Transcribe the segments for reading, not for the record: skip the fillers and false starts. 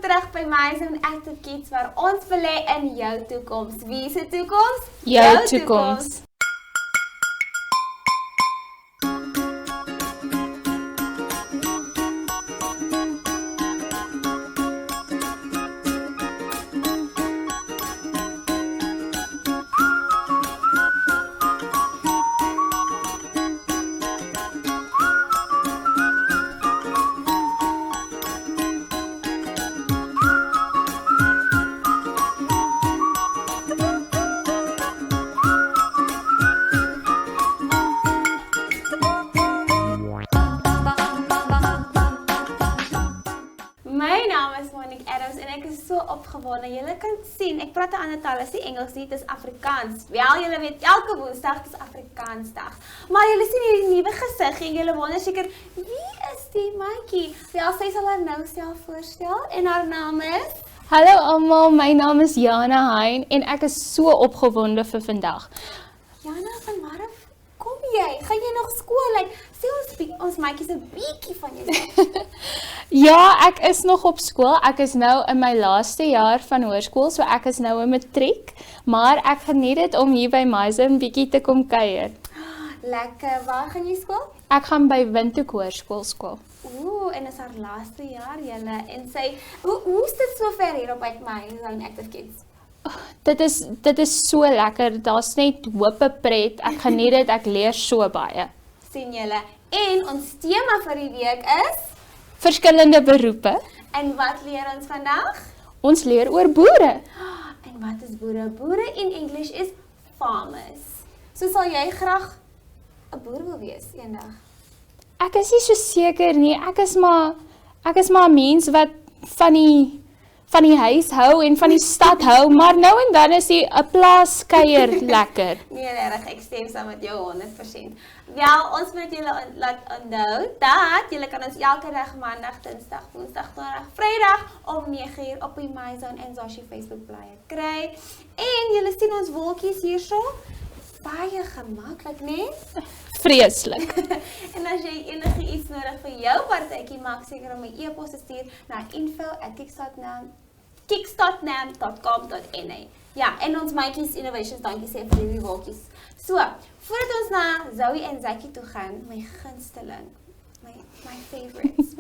terug by my Zoon Active Kids waar ons belê in jou toekoms. Wie se toekoms? Jou toekoms. Opgewonde. Julle kan sien, ek praat 'n ander taal, is nie Engels nie, dit is Afrikaans. Wel, julle weet, elke Woensdag is Afrikaansdag. Maar julle sien hierdie nuwe gesig en julle wonder seker, wie is die maatjie? Wel, sy sal haar nou self voorstel en haar naam is? Hallo almal, my naam is Jana Hein en ek is so opgewonde vir vandag. Jana, van waar af kom jy? Gaan jy nog skool? Sê ons maatjies 'n bietjie van jou. Ja, ek is nog op skool. Ek is nou in my laaste jaar van hoërskool, so ek is nou in matriek, maar ek geniet dit om hier by Maizim bietjie te kom kuier. Lekker, waar gaan jy skool? Ek gaan by Windhoek Hoërskool skool. En is haar laaste jaar julle en sy, hoe is dit so ver hier op uit my Zoon Active Kids? Dit is so lekker. Daar's net hoop pret. Ek geniet dit, ek leer so baie. Sien julle. En ons tema vir die week is verskillende beroepe. En wat leer ons vandag? Ons leer oor boere. En wat is boere? Boere in English is farmers. So sal jy graag 'n boer wil wees eendag? Ek is nie so seker nie. Ek is maar 'n mens wat van die huis hou en van die stad hou, maar nou en dan is 'n plaas kuier lekker. Nee, reg, ek stem saam met jou 100%. Wel, ons moet julle laat onthou dat julle kan ons elke dag maandag, dinsdag, woensdag, donderdag, vrydag om 9:00 op die MyZone en Zacky Facebook bladsy kry. En julle sien ons wolkies hierso. Baie gemaklik, né? Vreeslik. En as jy enige iets nodig vir jou partytjie, maak seker om 'n e-pos te stuur na info@kickstartnam.com.na. Ja, en ons maatjies Innovations, dankie sê vir die wolkies. So, voordat ons na Zoey en Zacky toe gaan, my gunsteling, my favorites,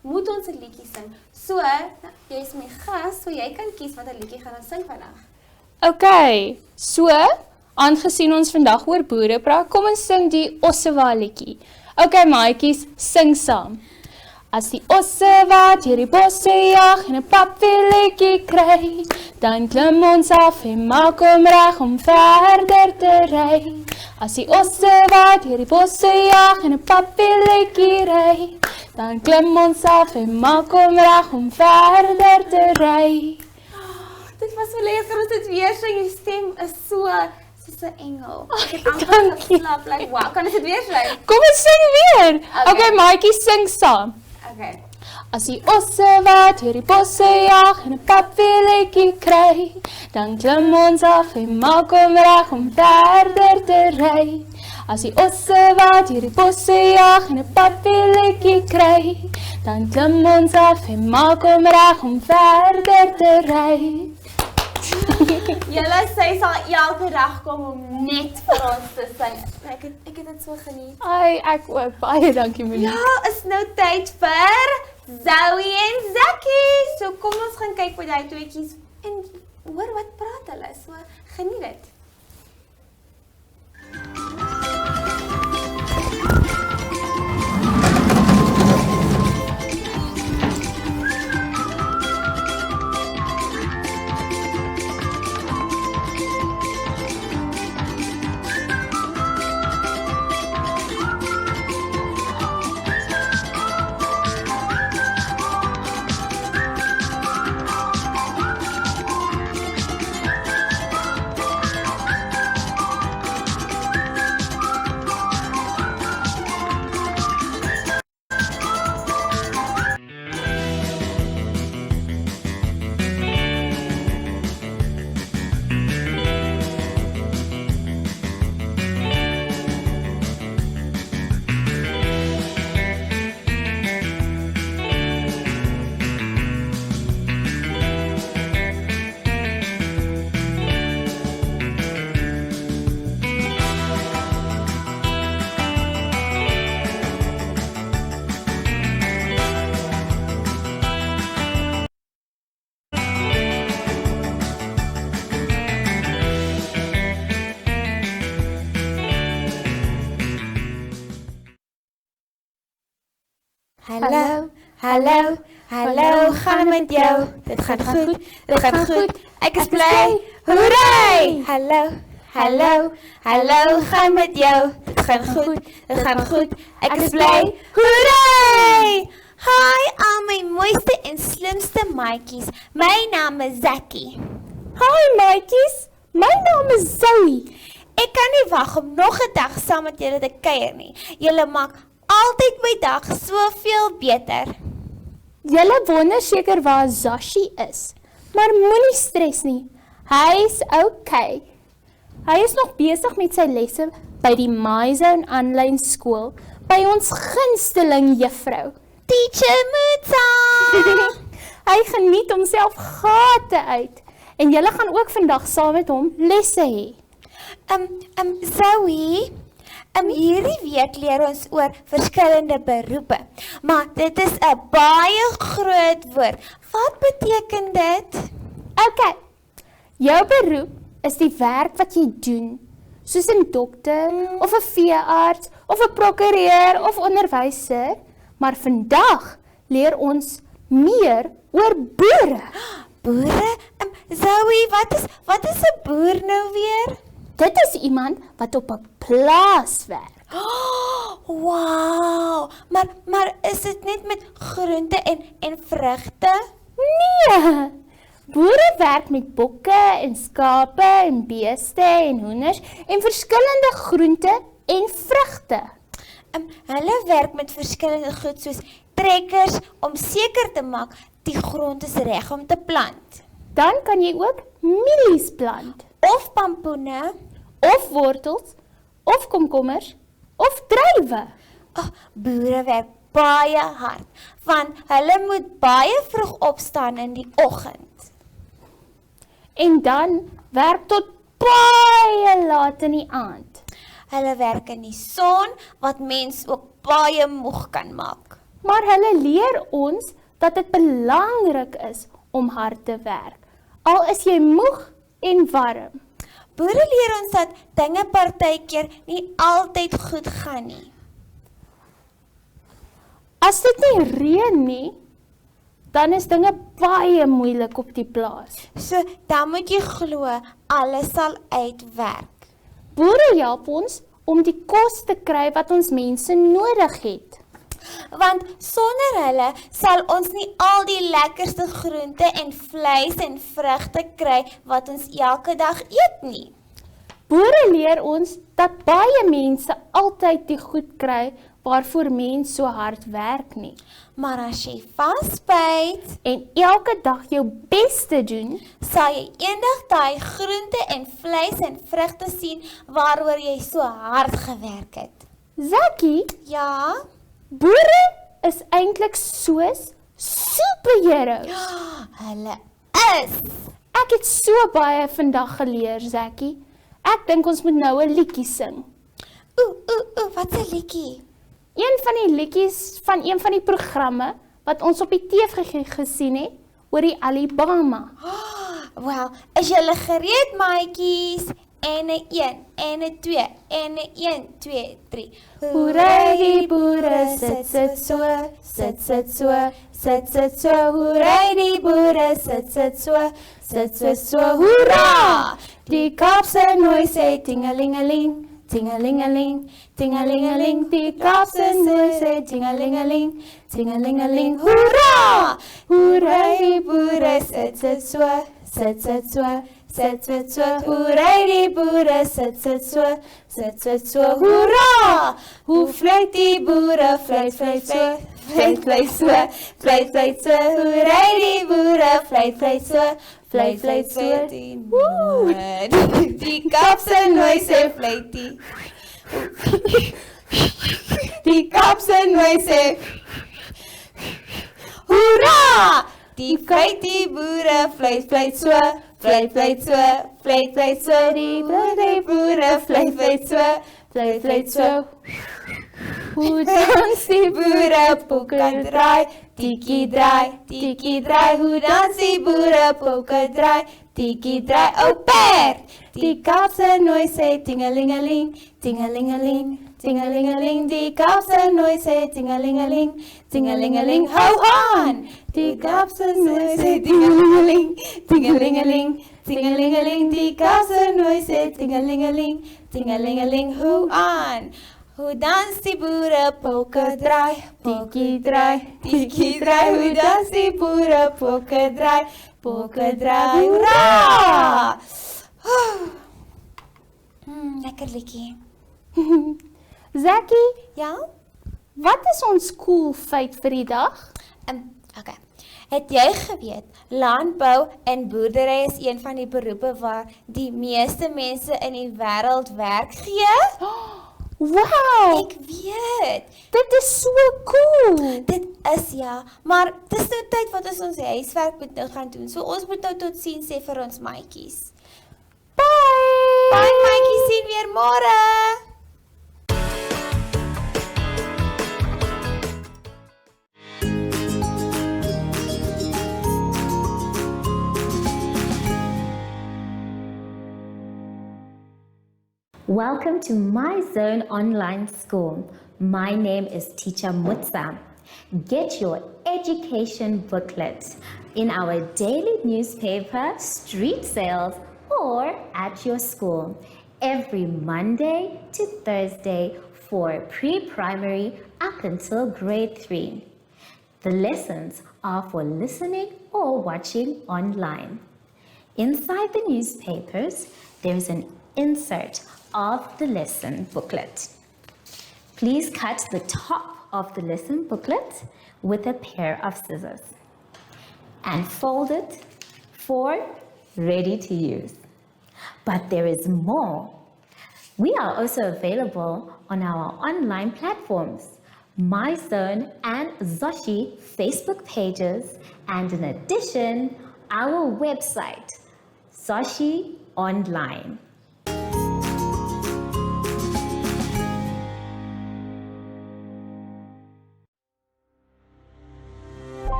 moet ons 'n liedjie sing. So, jy is my gas, so jy kan kies watter liedjie gaan ons sing vandag. Okay, so aangesien ons vandag oor boere praat, kom ons sing die Ossewa liedjie. Okay maatjies, sing saam. As die osse wat deur die bosse jag en 'n papwieletjie kry, dan klim ons af en maak hom reg om verder te ry. As die osse wat deur die bosse jag en 'n papwieletjie ry, dan klim ons af en maak hom reg om verder te ry. Dit was so lekker, kan ons dit weer sing? Jou stem is so soos 'n engel. Ek het amper geslaap, like wow. Kan ons dit weer sing? Kom ons sing weer. Okay maatjies, sing saam. Okay. As die osse wat deur die bosse jag en 'n papwieletjie kry, dan klim ons af en maak hom reg om verder te ry. As die osse wat deur die bosse jag en 'n papwieletjie kry, dan klim ons af en maak hom reg om verder te ry. Julle sê sal elke dag kom om net vir ons te sing. Ek het dit so geniet. Ai, ek ook. Baie dankie Monique. Ja, is nou tyd vir Zoey en Zacky. So kom ons gaan kyk vir die tweetjies en hoor wat praat hulle. So geniet dit. Hallo, hallo, hallo, gaan met jou? Dit gaan goed, dit gaan goed. Ek is bly. Hoerai! Hallo, hallo, hallo, gaan met jou? Dit gaan goed, dit gaan goed. Ek is bly. Hoerai! Hi al my mooiste en slimste maatjies. My naam is Zacky. Hi maatjies, my naam is Zoey. Ek kan nie wag om nog 'n dag saam met julle te kuier nie. Julle maak altyd my dag soveel beter. Julle wonder seker waar Zacky is, maar moenie stres nie. Hy's okay. Hy is nog besig met sy lesse by die MyZone aanlyn skool by ons gunsteling juffrou. Teacher Moet. Hy geniet homself gate uit en julle gaan ook vandag saam met hom lesse hê. Zoey, hierdie week leer ons oor verskillende beroepe, maar dit is 'n baie groot woord. Wat beteken dit? Okay, jou beroep is die werk wat jy doen, soos 'n dokter, of 'n veearts, of 'n prokureur, of onderwyser, maar vandag leer ons meer oor boere. Boere? Zoey, wat is 'n boer nou weer? Dit is iemand wat op 'n plaas werk. Wow, maar is dit net met groente en vrugte? Nee, boere werk met bokke en skape en beeste en hoenders en verskillende groente en vrugte. Hulle werk met verskillende goed soos trekkers om seker te maak die grond is reg om te plant. Dan kan jy ook mielies plant, Of pampoene. of wortels, of komkommers, of druiwe. Boere werk baie hard, want hulle moet baie vroeg opstaan in die oggend. En dan werk tot baie laat in die aand. Hulle werk in die son, wat mens ook baie moeg kan maak. Maar hulle leer ons dat dit belangrik is om hard te werk, al is jy moeg en warm. Boere leer ons dat dinge partykeer nie altyd goed gaan nie. As dit nie reën nie, dan is dinge baie moeilik op die plaas. So, dan moet jy glo, alles sal uitwerk. Boere help ons om die kos te kry wat ons mense nodig het. Want sonder hulle sal ons nie al die lekkerste groente en vleis en vrugte kry wat ons elke dag eet nie. Boere leer ons dat baie mense altyd die goed kry waarvoor mens so hard werk nie. Maar as jy vasbyt, En elke dag jou beste doen, sal jy eendag daai groente en vleis en vrugte sien waaroor jy so hard gewerk het. Zacky, Ja? boere is eintlik soos superheroes. Hulle is. Ek het so baie vandag geleer, Zacky. Ek dink ons moet nou 'n liedjie sing. Wat 'n liedjie. Een van die liedjies van een van die programme wat ons op die TV gesien het oor die Alabama. Wel, is julle gereed, maatjies? En 'n 1, en 'n 2, en 'n 1, 2, 3. Hoerai die boere, sit so, sit so, sit so, hoerai die boere, sit so, hoera! Die Kaapse nooi sê tingelingeling, tingelingeling, tingelingeling, die Kaapse nooi sê tingelingeling, tingelingeling, hoera! Hoerai die boere, sit so, sit so, hoerai die boere, sit so, hoera! Hoe vlieg die boere, vlieg so, hoerai die boere, vlieg so, woe! Die Kaapse nooi sê fluitie. Die Kaapse nooi sê, Hoera! Die fluitie boere fluit so, fluit so, die boere, vlieg so, hoe dans die boere, poker draai, tiki draai, hoe dans die boere, poker draai, tiki draai, oh perd, Die Kaapse nooit sê tingelingeling, tingelingeling, tingelingeling. Die Kaapse nooit sê tingelingeling, tingelingeling. Hou aan! Die Kaapse nooit sê tingelingeling, tingelingeling, tingelingeling. Die Kaapse nooit sê tingelingeling, tingelingeling. Hou aan! Hoe dans die boere pokke draai, pokke draai, tikkie draai. Hoe dans die boere pokke draai, hoera! Lekker liedjie. Zacky, Ja? wat is ons cool feit vir die dag? Okay. Het jy geweet, landbou en boerdery is een van die beroepe waar die meeste mense in die wêreld werk gee? Wow, Ek weet. dit is so cool. Dit is ja, maar dis nou tyd wat ons huiswerk moet nou gaan doen. So ons moet nou tot sien sê vir ons maatjies. Bye. Bye maatjies, sien weer môre. Welcome to my Zone online school. My name is Teacher Mutsa. Get your education booklet in our daily newspaper, street sales, or at your school every Monday to Thursday for pre-primary up until grade 3. The lessons are for listening or watching online. Inside the newspapers, there is an insert of the lesson booklet. Please cut the top of the lesson booklet with a pair of scissors and fold it for ready to use. But there is more. We are also available on our online platforms, MyZone and Zacky Facebook pages, and in addition, our website, Zacky Online.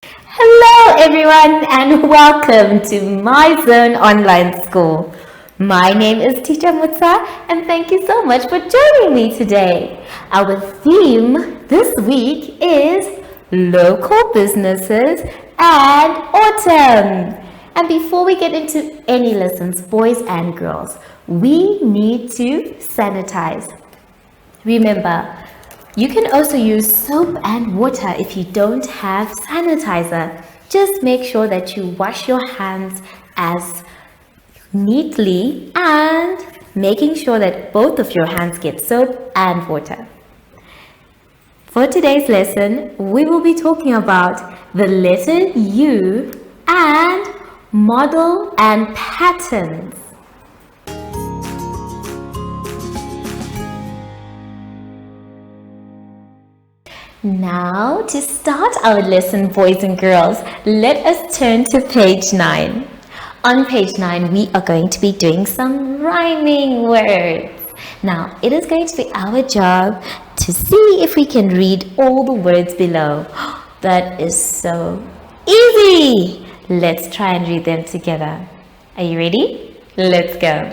Hello everyone and welcome to My Zone Online School. My name is Teacher Mutsa and thank you so much for joining me today. Our theme this week is local businesses and autumn. And before we get into any lessons, boys and girls, we need to sanitize. Remember, you can also use soap and water if you don't have sanitizer. Just make sure that you wash your hands as neatly and making sure that both of your hands get soap and water. For today's lesson, we will be talking about the letter U and model and patterns. Now, to start our lesson, boys and girls, let us turn to page 9. On page 9, we are going to be doing some rhyming words. Now, it is going to be our job to see if we can read all the words below. That is so easy! Let's try and read them together. Are you ready? Let's go.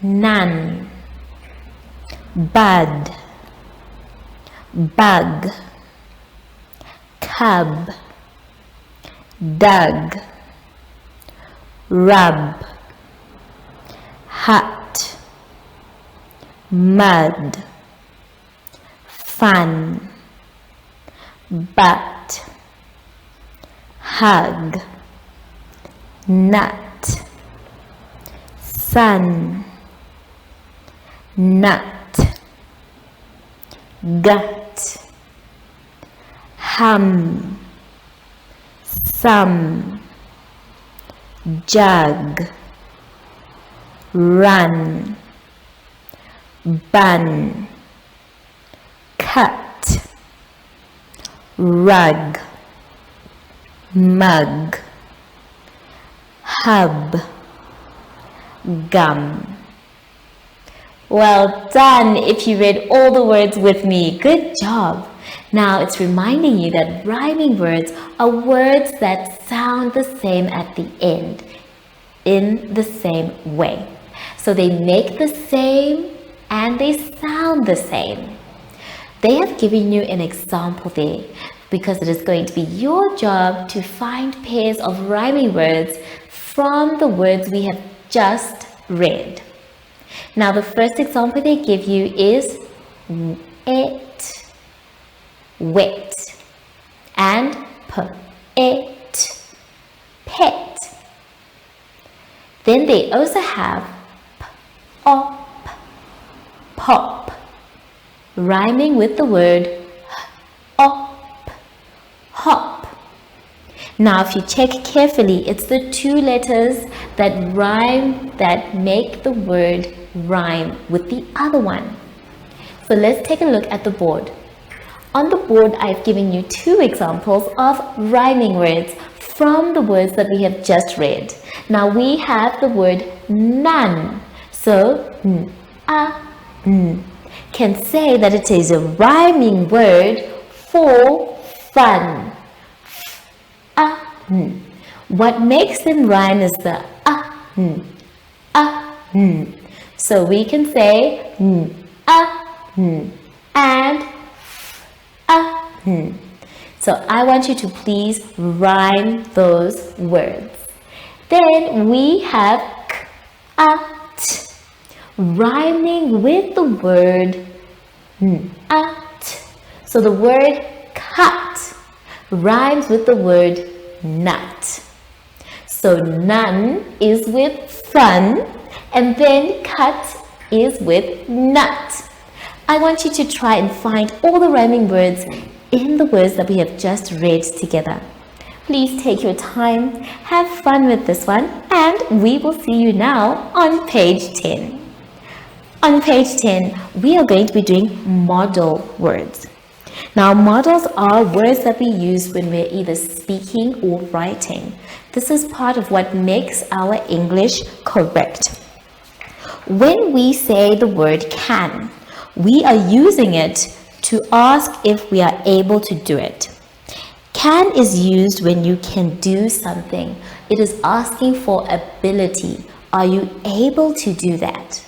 None, bud, bug, cub, dug, rub, hut, mud, fun, butt, hug, nut, sun, nut, gut, hum, some, jug, run, bun, cut, rug, mug, hub, gum. Well done if you read all the words with me. Good job. Now it's reminding you that rhyming words are words that sound the same at the end, in the same way. So they make the same and they sound the same. They have given you an example there because it is going to be your job to find pairs of rhyming words from the words we have just read. Now the first example they give you is it, wet, and it, pet. Then they also have op, pop, rhyming with the word op, hop. Now if you check carefully, it's the two letters that rhyme, that make the word rhyme with the other one. So let's take a look at the board. On the board, I've given you two examples of rhyming words from the words that we have just read. Now we have the word none. So can say that it is a rhyming word for fun. What makes them rhyme is the So we can say and So I want you to please rhyme those words. Then we have at, rhyming with the word at. So the word cut rhymes with the word nut. So none is with fun, and then cut is with nut. I want you to try and find all the rhyming words in the words that we have just read together. Please take your time, have fun with this one, and we will see you now on page 10. On page 10, we are going to be doing model words. Now, models are words that we use when we're either speaking or writing. This is part of what makes our English correct. When we say the word can, we are using it to ask if we are able to do it. Can is used when you can do something. It is asking for ability. Are you able to do that?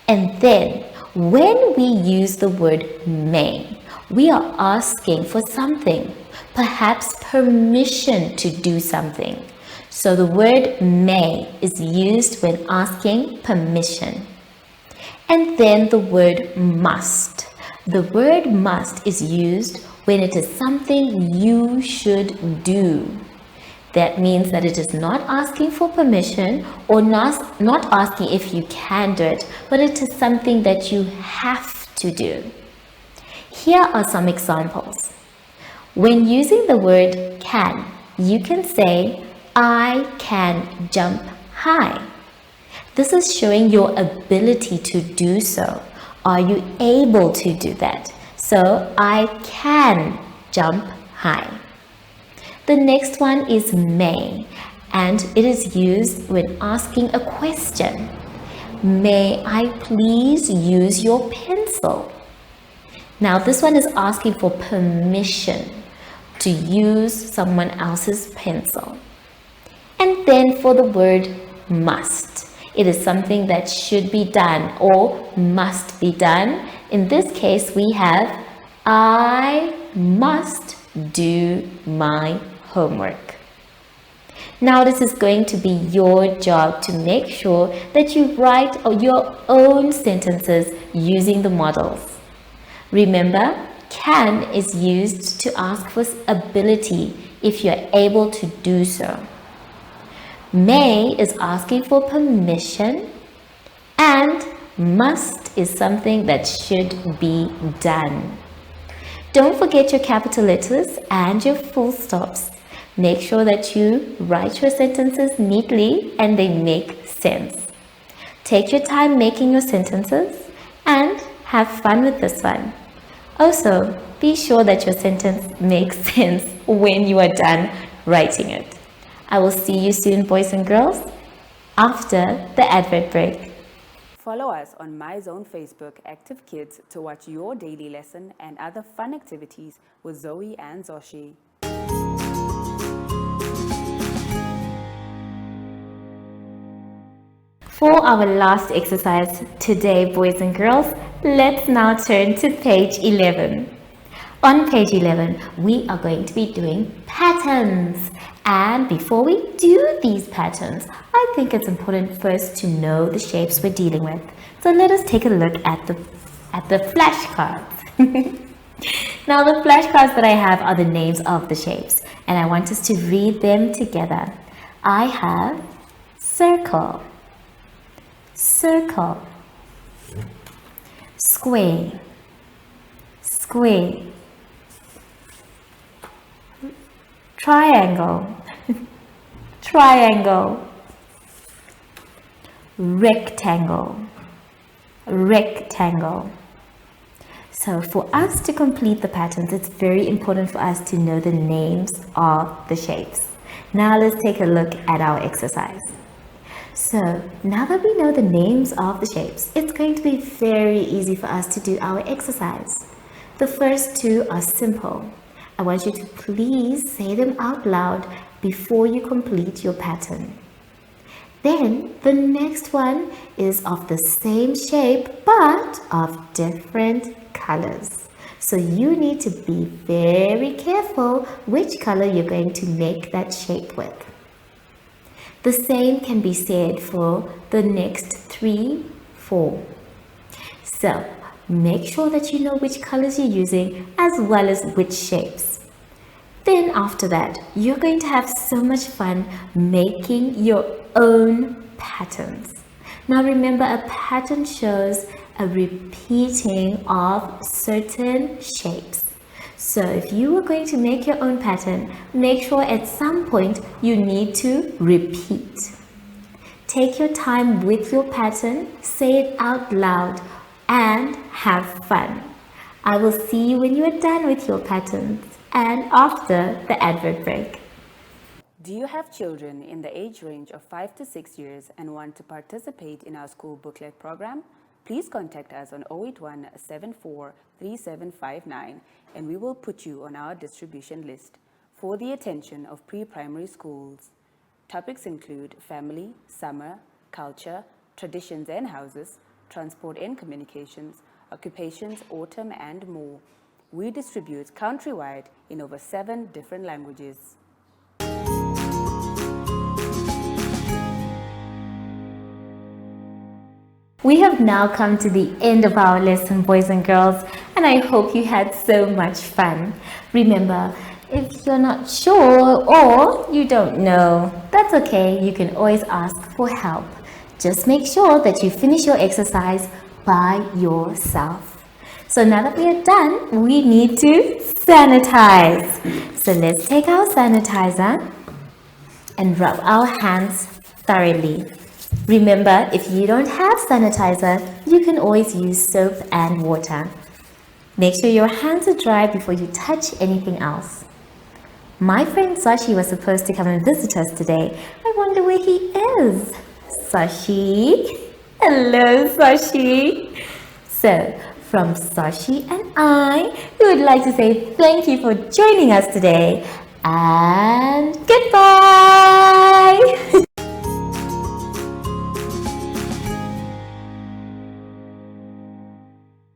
And then, when we use the word may, we are asking for something, perhaps permission to do something. So the word may is used when asking permission. And then the word must. The word must is used when it is something you should do. That means that it is not asking for permission or not asking if you can do it, but it is something that you have to do. Here are some examples. When using the word can, you can say, I can jump high. This is showing your ability to do so. Are you able to do that? So, I can jump high. The next one is may, and it is used when asking a question. May I please use your pencil? Now, this one is asking for permission to use someone else's pencil. And then for the word must, it is something that should be done or must be done. In this case, we have I must do my homework. Now this is going to be your job to make sure that you write your own sentences using the models. Remember, can is used to ask for ability if you're able to do so. May is asking for permission, and must is something that should be done. Don't forget your capital letters and your full stops. Make sure that you write your sentences neatly and they make sense. Take your time making your sentences and have fun with this one. Also, be sure that your sentence makes sense when you are done writing it. I will see you soon, boys and girls, after the advert break. Follow us on My Zone Facebook Active Kids to watch your daily lesson and other fun activities with Zoey and Zacky. For our last exercise today, boys and girls, let's now turn to page 11. On page 11, we are going to be doing patterns. And before we do these patterns, I think it's important first to know the shapes we're dealing with. So let us take a look at the flashcards. Now the flashcards that I have are the names of the shapes, and I want us to read them together. I have circle, circle, square, square, triangle, triangle, rectangle, rectangle. So for us to complete the patterns, it's very important for us to know the names of the shapes. Now let's take a look at our exercise. So now that we know the names of the shapes, it's going to be very easy for us to do our exercise. The first two are simple. I want you to please say them out loud before you complete your pattern. Then the next one is of the same shape but of different colors. So you need to be very careful which color you're going to make that shape with. The same can be said for the next 3, 4. So make sure that you know which colors you're using as well as which shapes. Then after that, you're going to have so much fun making your own patterns. Now remember, a pattern shows a repeating of certain shapes. So if you are going to make your own pattern, make sure at some point you need to repeat. Take your time with your pattern, say it out loud, and have fun. I will see you when you are done with your patterns and after the advert break. Do you have children in the age range of 5 to 6 years and want to participate in our school booklet program? Please contact us on 081 74 3759 and we will put you on our distribution list for the attention of pre-primary schools. Topics include family, summer, culture, traditions and houses, transport and communications, occupations, autumn and more. We distribute countrywide in over 7 different languages. We have now come to the end of our lesson, boys and girls, and I hope you had so much fun. Remember, if you're not sure or you don't know, that's okay. You can always ask for help. Just make sure that you finish your exercise by yourself. So now that we are done, we need to sanitize. So let's take our sanitizer and rub our hands thoroughly. Remember, if you don't have sanitizer, you can always use soap and water. Make sure your hands are dry before you touch anything else. My friend Zacky was supposed to come and visit us today. I wonder where he is. Zacky? Hello, Zacky. So, from Zacky and I, we would like to say thank you for joining us today. And goodbye!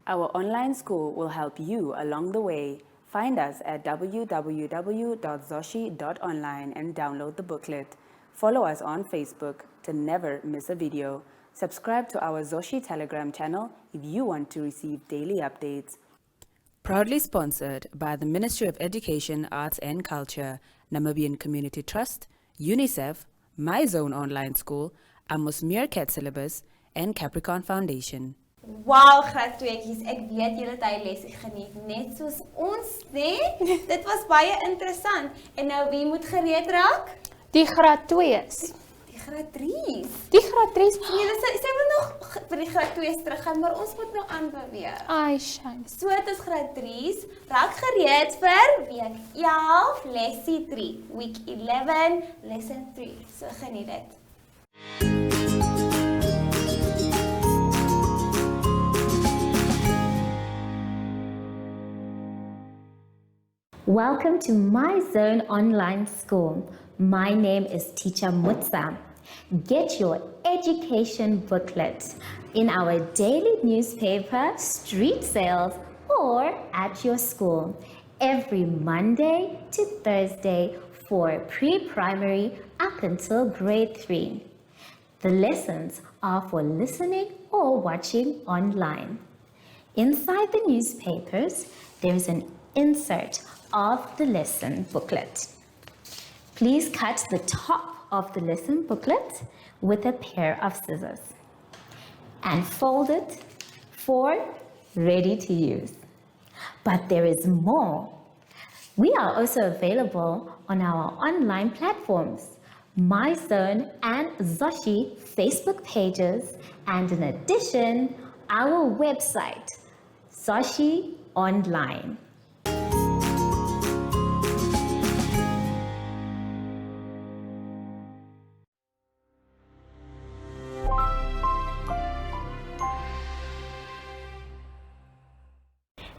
Our online school will help you along the way. Find us at www.zoshi.online and download the booklet. Follow us on Facebook to never miss a video. Subscribe to our Zacky Telegram channel if you want to receive daily updates. Proudly sponsored by the Ministry of Education, Arts and Culture, Namibian Community Trust, UNICEF, My Zone Online School, Amos Meerkat Syllabus en Capricorn Foundation. Wow, graad 2'tjies, ek weet julle het hy lesie geniet, net soos ons, nee? Dit was baie interessant. En nou wie moet gereed raak? Die graad 2's. Die graad 3's. Die graad 3's. Nee, sy wil nog vir die graad 2's teruggaan, maar ons moet nou aanbeweeg. Ai, shame. So het ons graad 3's, raak gereed vir week 11, lesie 3. Week 11, lesson 3. So geniet dit. Welcome to My Zone Online School. My name is Teacher Mutsa. Get your education booklet in our daily newspaper, street sales, or at your school every Monday to Thursday for pre-primary up until grade 3. The lessons are for listening or watching online. Inside the newspapers, there is an insert of the lesson booklet. Please cut the top of the lesson booklet with a pair of scissors and fold it for ready to use. But there is more. We are also available on our online platforms, My Zone and Zacky Facebook pages, and in addition, our website, Zacky Online.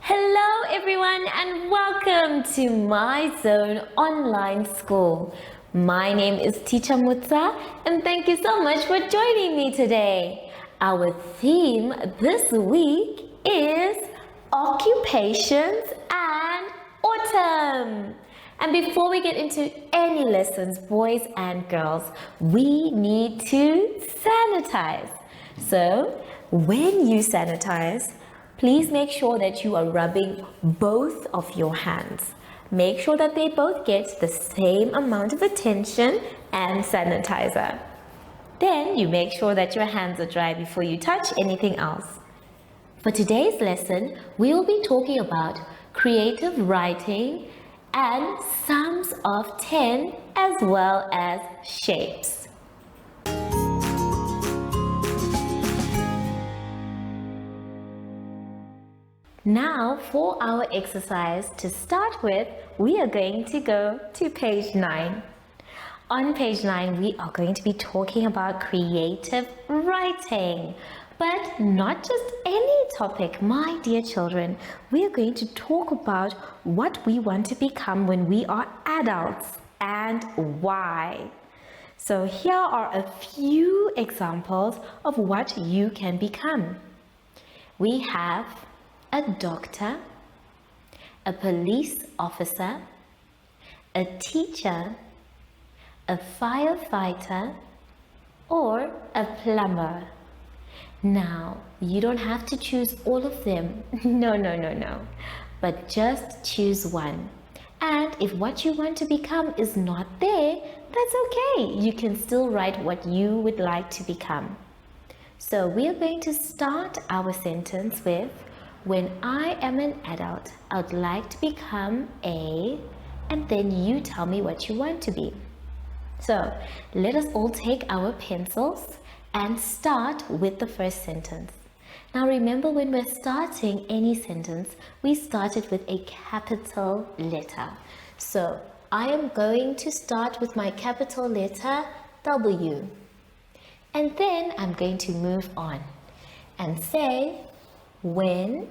Hello everyone and welcome to My Zone Online School. My name is Teacher Mutsa and thank you so much for joining me today. Our theme this week is occupations and autumn. And before we get into any lessons, boys and girls, we need to sanitize. So when you sanitize, please make sure that you are rubbing both of your hands. Make sure that they both get the same amount of attention and sanitizer. Then you make sure that your hands are dry before you touch anything else. For today's lesson, we will be talking about creative writing and sums of 10 as well as shapes. Now for our exercise, to start with, we are going to go to page 9. On page 9, we are going to be talking about creative writing. But not just any topic, my dear children. We are going to talk about what we want to become when we are adults and why. So here are a few examples of what you can become. We have a doctor, a police officer, a teacher, a firefighter, or a plumber. Now, you don't have to choose all of them. No. But just choose one. And if what you want to become is not there, that's okay. You can still write what you would like to become. So we are going to start our sentence with, when I am an adult, I would like to become a, and then you tell me what you want to be. So let us all take our pencils and start with the first sentence. Now remember, when we're starting any sentence, we start it with a capital letter. So I am going to start with my capital letter W. And then I'm going to move on and say, when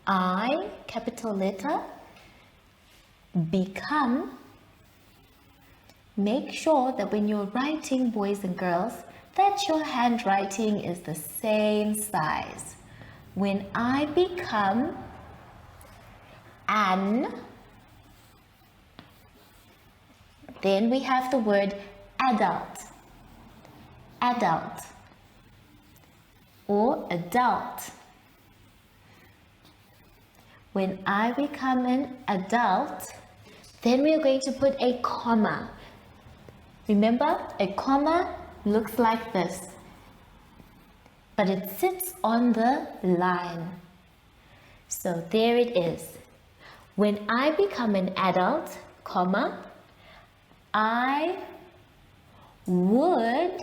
I, capital letter, become. Make sure that when you're writing, boys and girls, that your handwriting is the same size. When I become an, then we have the word adult. Adult. Or adult. When I become an adult, then we are going to put a comma. Remember, a comma looks like this, but it sits on the line. So there it is. When I become an adult, comma, I would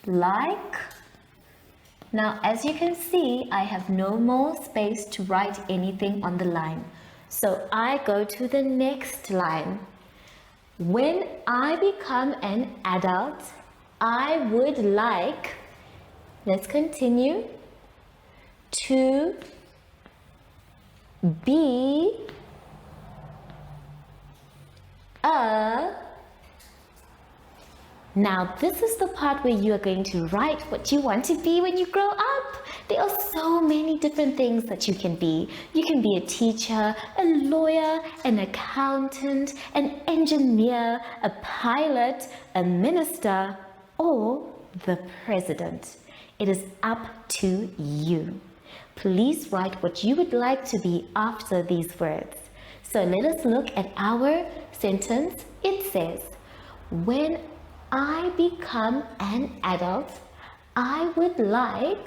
like. Now, as you can see, I have no more space to write anything on the line. So I go to the next line. When I become an adult, I would like, Let's continue. To be a. Now this is the part where you are going to write what you want to be when you grow up. There are so many different things that you can be. You can be a teacher, a lawyer, an accountant, an engineer, a pilot, a minister, or the president. It is up to you. Please write what you would like to be after these words. So let us look at our sentence. It says, when I become an adult, I would like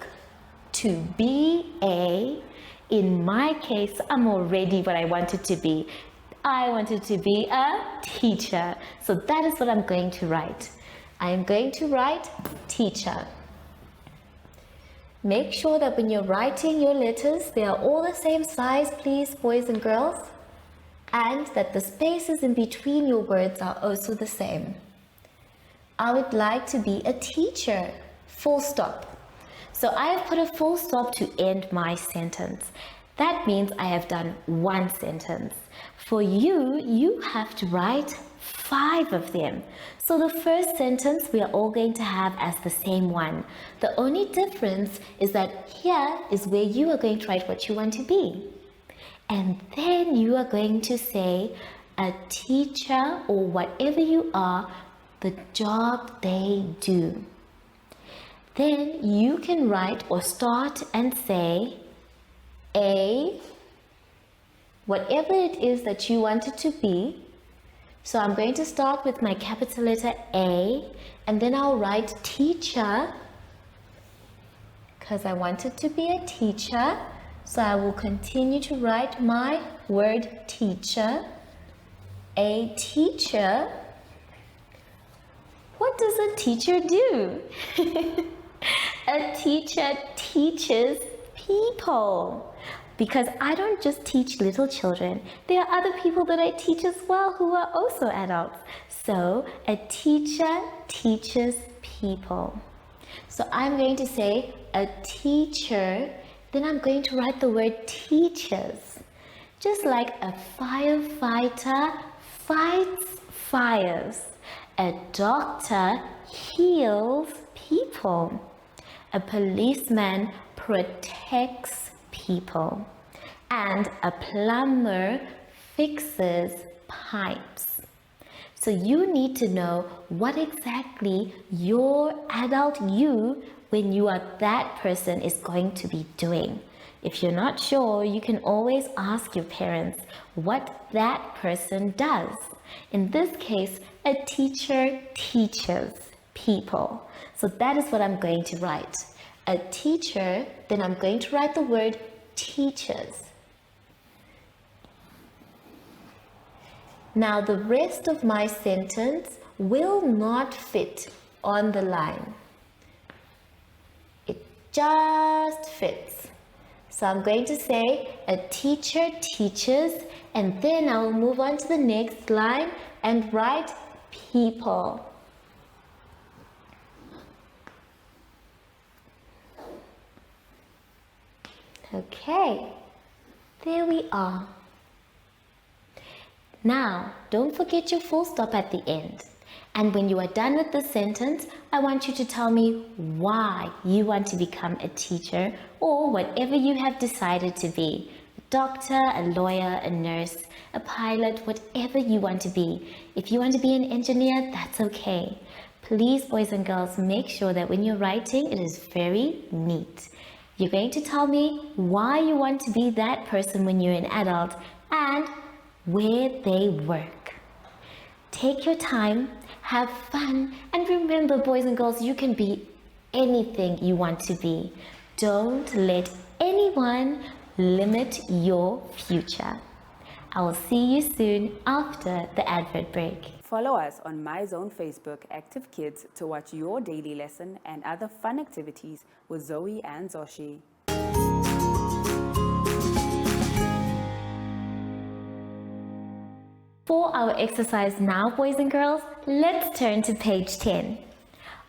to be a, in my case, I'm already what I wanted to be. I wanted to be a teacher. So that is what I'm going to write. I am going to write teacher. Make sure that when you're writing your letters, they are all the same size, please, boys and girls, and that the spaces in between your words are also the same. I would like to be a teacher, full stop. So I have put a full stop to end my sentence. That means I have done one sentence. For you, you have to write 5 of them. So the first sentence we are all going to have as the same one. The only difference is that here is where you are going to write what you want to be. And then you are going to say a teacher or whatever you are, the job they do. Then you can write or start and say a, whatever it is that you want it to be. So I'm going to start with my capital letter A, and then I'll write teacher because I want it to be a teacher. So I will continue to write my word teacher. A teacher. What does a teacher do? A teacher teaches people. Because I don't just teach little children. There are other people that I teach as well who are also adults. So a teacher teaches people. So I'm going to say a teacher, then I'm going to write the word teaches. Just like a firefighter fights fires. A doctor heals people. A policeman protects people. And a plumber fixes pipes. So you need to know what exactly your adult you, when you are that person, is going to be doing. If you're not sure, you can always ask your parents what that person does. In this case, a teacher teaches people. So that is what I'm going to write. A teacher, then I'm going to write the word teaches. Now the rest of my sentence will not fit on the line. It just fits. So I'm going to say a teacher teaches, and then I will move on to the next line and write people. Okay, there we are. Now, don't forget your full stop at the end. And when you are done with the sentence, I want you to tell me why you want to become a teacher or whatever you have decided to be. A doctor, a lawyer, a nurse, a pilot, whatever you want to be. If you want to be an engineer, that's okay. Please, boys and girls, make sure that when you're writing, it is very neat. You're going to tell me why you want to be that person when you're an adult and where they work. Take your time, have fun, and remember, boys and girls, you can be anything you want to be. Don't let anyone limit your future. I will see you soon after the advert break. Follow us on My Zone Facebook Active Kids to watch your daily lesson and other fun activities with Zoey and Zoshi. For our exercise now, boys and girls, let's turn to page 10.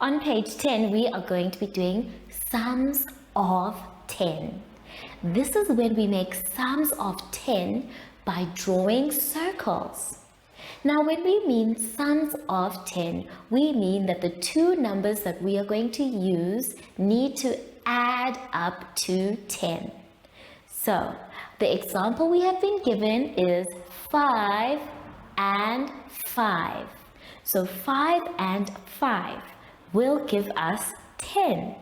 On page 10, we are going to be doing sums of 10. This is when we make sums of 10 by drawing circles. Now, when we mean sums of 10, we mean that the two numbers that we are going to use need to add up to 10. So, the example we have been given is 5 and 5. So, 5 and 5 will give us 10.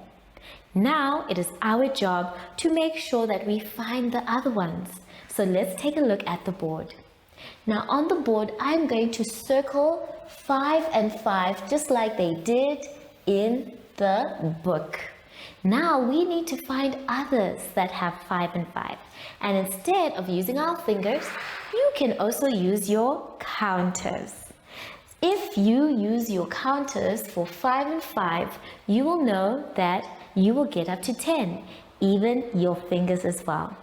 Now, it is our job to make sure that we find the other ones. So, let's take a look at the board. Now, on the board, I'm going to circle 5 and 5 just like they did in the book. Now, we need to find others that have 5 and 5. And instead of using our fingers, you can also use your counters. If you use your counters for 5 and 5, you will know that you will get up to 10, even your fingers as well.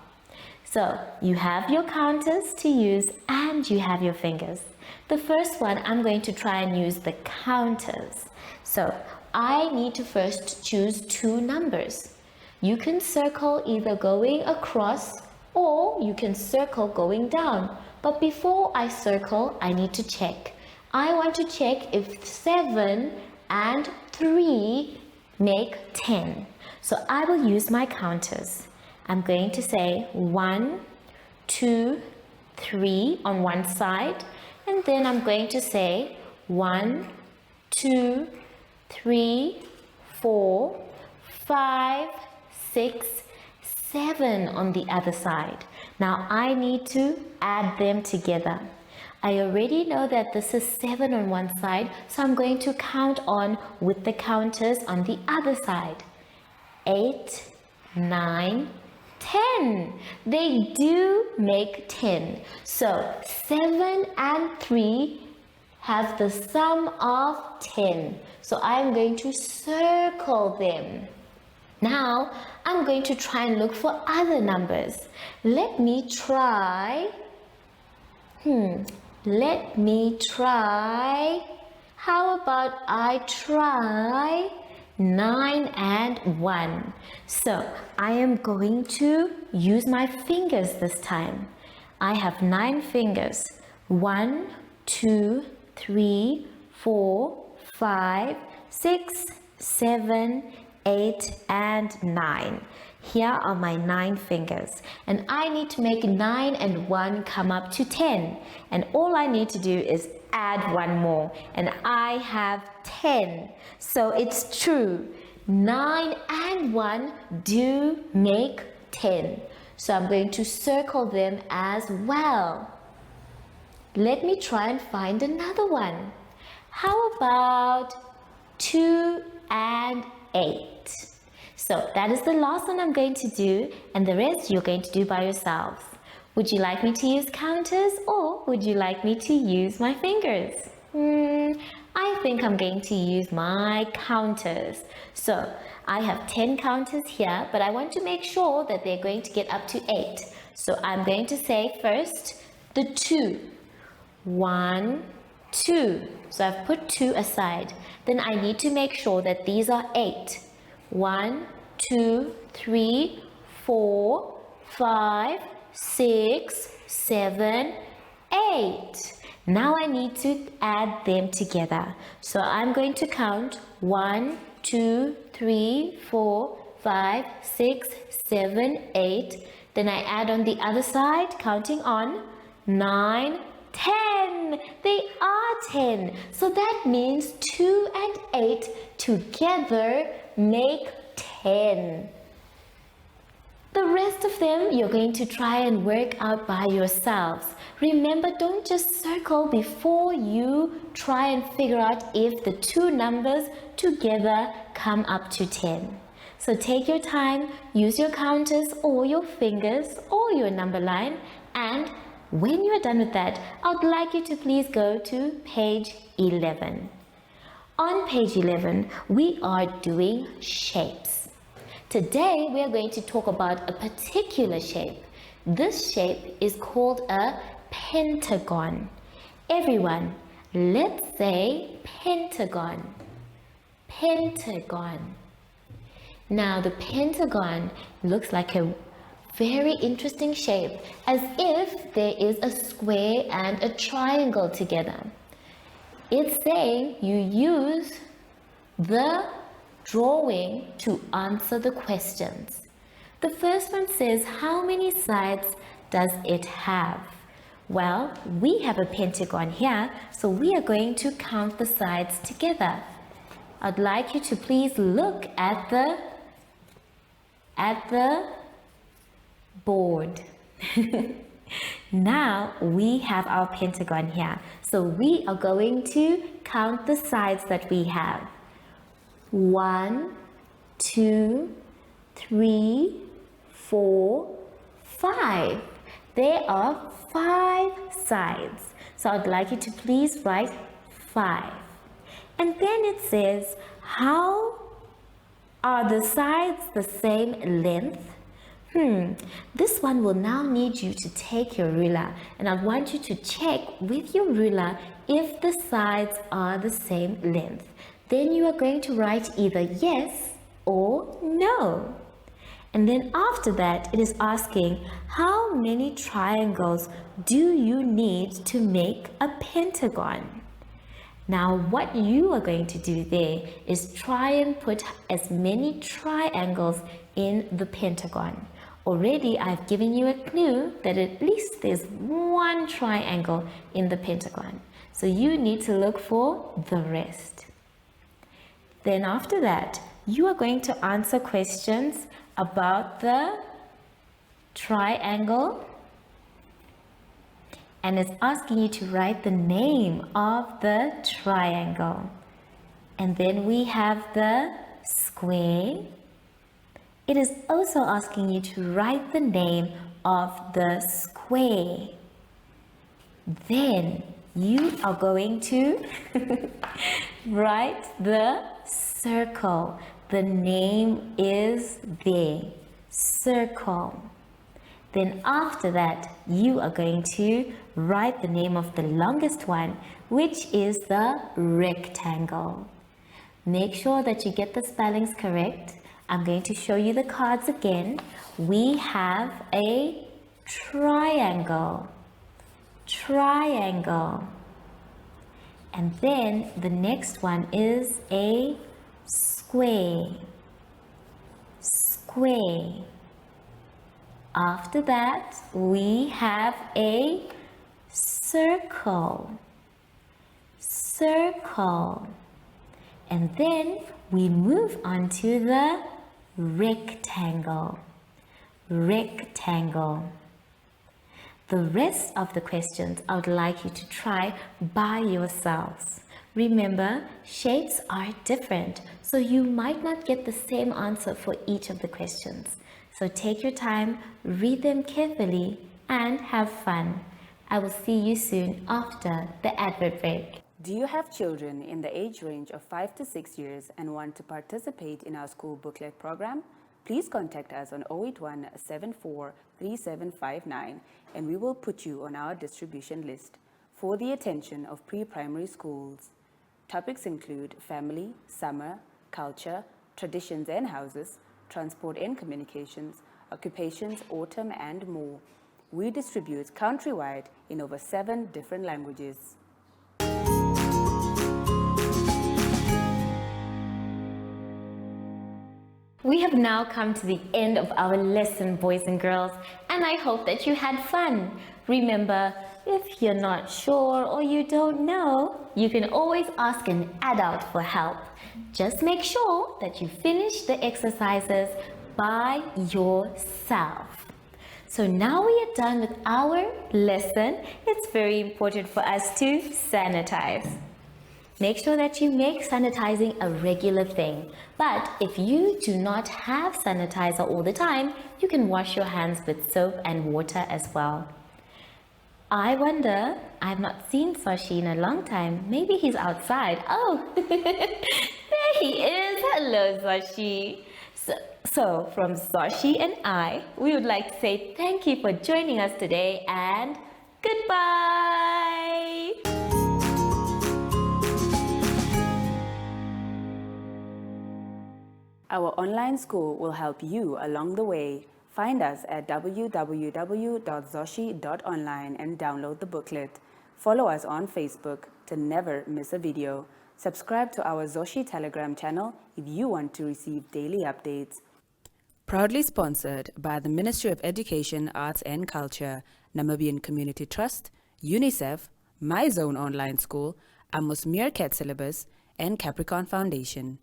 So, you have your counters to use and you have your fingers. The first one, I'm going to try and use the counters. So, I need to first choose two numbers. You can circle either going across or you can circle going down. But before I circle, I need to check. I want to check if 7 and 3 make 10. So, I will use my counters. I'm going to say 1, 2, 3 on one side, and then I'm going to say 1, 2, 3, 4, 5, 6, 7 on the other side. Now I need to add them together. I already know that this is 7 on one side, so I'm going to count on with the counters on the other side. 8, 9, 10. They do make 10. So 7 and 3 have the sum of 10. So I'm going to circle them. Now I'm going to try and look for other numbers. Let me try. How about I try 9 and 1. So I am going to use my fingers this time. I have 9 fingers. 1, 2, 3, 4, 5, 6, 7, 8, and 9. Here are my 9 fingers. And I need to make 9 and 1 come up to 10. And all I need to do is add one more. And I have 10. So it's true. 9 and 1 do make 10. So I'm going to circle them as well. Let me try and find another one. How about 2 and 8? So that is the last one I'm going to do, and the rest you're going to do by yourselves. Would you like me to use counters or would you like me to use my fingers? I think I'm going to use my counters. So I have 10 counters here, but I want to make sure that they're going to get up to 8. So I'm going to say first the 2. 1, 2. So I've put 2 aside. Then I need to make sure that these are 8. 1, 2, 3, 4, 5, 6, 7, 8. Now I need to add them together. So I'm going to count 1, 2, 3, 4, 5, 6, 7, 8. Then I add on the other side, counting on 9, 10. They are 10. So that means 2 and 8 together make 10. The rest of them you're going to try and work out by yourselves. Remember, don't just circle before you try and figure out if the two numbers together come up to 10. So take your time, use your counters or your fingers or your number line, and when you are done with that, I'd like you to please go to page 11. On page 11, we are doing shapes. Today, we are going to talk about a particular shape. This shape is called a pentagon. Everyone, let's say pentagon. pentagon. Now the pentagon looks like a very interesting shape, as if there is a square and a triangle together. It's saying you use the drawing to answer the questions. The first one says, how many sides does it have? Well, we have a pentagon here, so we are going to count the sides together. I'd like you to please look at the board. Now we have our pentagon here, so we are going to count the sides that we have. 1, 2, 3, 4, 5. There are 5 sides, so I'd like you to please write 5. And then it says, how are the sides the same length? This one will now need you to take your ruler, and I want you to check with your ruler if the sides are the same length. Then you are going to write either yes or no. And then after that, it is asking, how many triangles do you need to make a pentagon? Now, what you are going to do there is try and put as many triangles in the pentagon. Already, I've given you a clue that at least there's one triangle in the pentagon. So you need to look for the rest. Then after that, you are going to answer questions about the triangle, and it's asking you to write the name of the triangle. And then we have the square. It is also asking you to write the name of the square. Then you are going to write the circle. The name is there, circle. Then after that, you are going to write the name of the longest one, which is the rectangle. Make sure that you get the spellings correct. I'm going to show you the cards again. We have a triangle, triangle. And then the next one is a square, square. After that, we have a circle, circle. And then we move on to the rectangle, rectangle. The rest of the questions I would like you to try by yourselves. Remember, shapes are different, so you might not get the same answer for each of the questions. So take your time, read them carefully, and have fun. I will see you soon after the advert break. Do you have children in the age range of 5 to 6 years and want to participate in our school booklet program? Please contact us on 081 74 3759 and we will put you on our distribution list for the attention of pre-primary schools. Topics include family, summer, culture, traditions and houses, transport and communications, occupations, autumn and more. We distribute countrywide in over 7 different languages. We have now come to the end of our lesson, boys and girls, and I hope that you had fun. Remember, if you're not sure or you don't know, you can always ask an adult for help. Just make sure that you finish the exercises by yourself. So now we are done with our lesson. It's very important for us to sanitize. Make sure that you make sanitizing a regular thing. But if you do not have sanitizer all the time, you can wash your hands with soap and water as well. I wonder, I've not seen Zacky in a long time. Maybe he's outside. Oh, there he is. Hello, Zacky. So from Zacky and I, we would like to say thank you for joining us today and goodbye. Our online school will help you along the way. Find us at www.zoshi.online and download the booklet. Follow us on Facebook to never miss a video. Subscribe to our Zoshi Telegram channel if you want to receive daily updates. Proudly sponsored by the Ministry of Education, Arts and Culture, Namibian Community Trust, UNICEF, My Zone Online School, Amos Meerkat Syllabus, and Capricorn Foundation.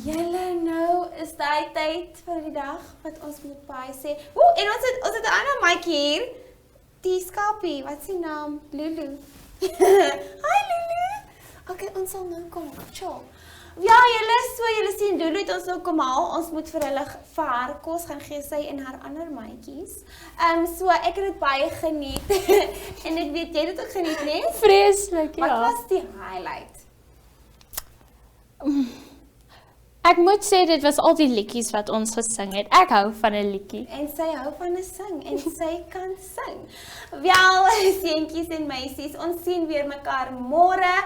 Julle nou is daai tyd vir die dag wat ons moet baie sê. En ons het 'n ander maatjie hier. Die skapie, wat is die naam? Lulu. Hi Lulu. Okay, ons sal nou kom. Ciao. Ja, julle sien Lulu het ons nou kom haal. Ons moet vir haar kos gaan gee, sy en haar ander maatjies. So ek het dit baie geniet. En ek weet jy het dit ook geniet, né? Vreeslik, ja. Wat was die highlight? Ek moet sê dit was al die liedjies wat ons gesing het. Ek hou van 'n liedjie. En sy hou van 'n sing en sy kan sing. Wel, seentjies en meisies, ons sien weer mekaar môre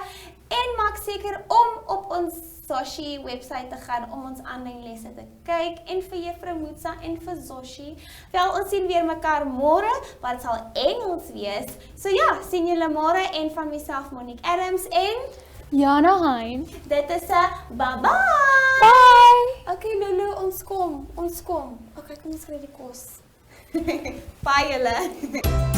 en maak seker om op ons Zoshi webwerf te gaan om ons aanlynlesse te kyk en vir Juffrou Moetsa en vir Zoshi. Wel, ons sien weer mekaar môre, maar dit sal Engels wees. So ja, sien julle môre en van myself Monique Adams en Jana Hein. dit is 'n bye-bye. Bye! Okay Lulu, ons kom. Okay, kom ons kry die kos. Bye julle.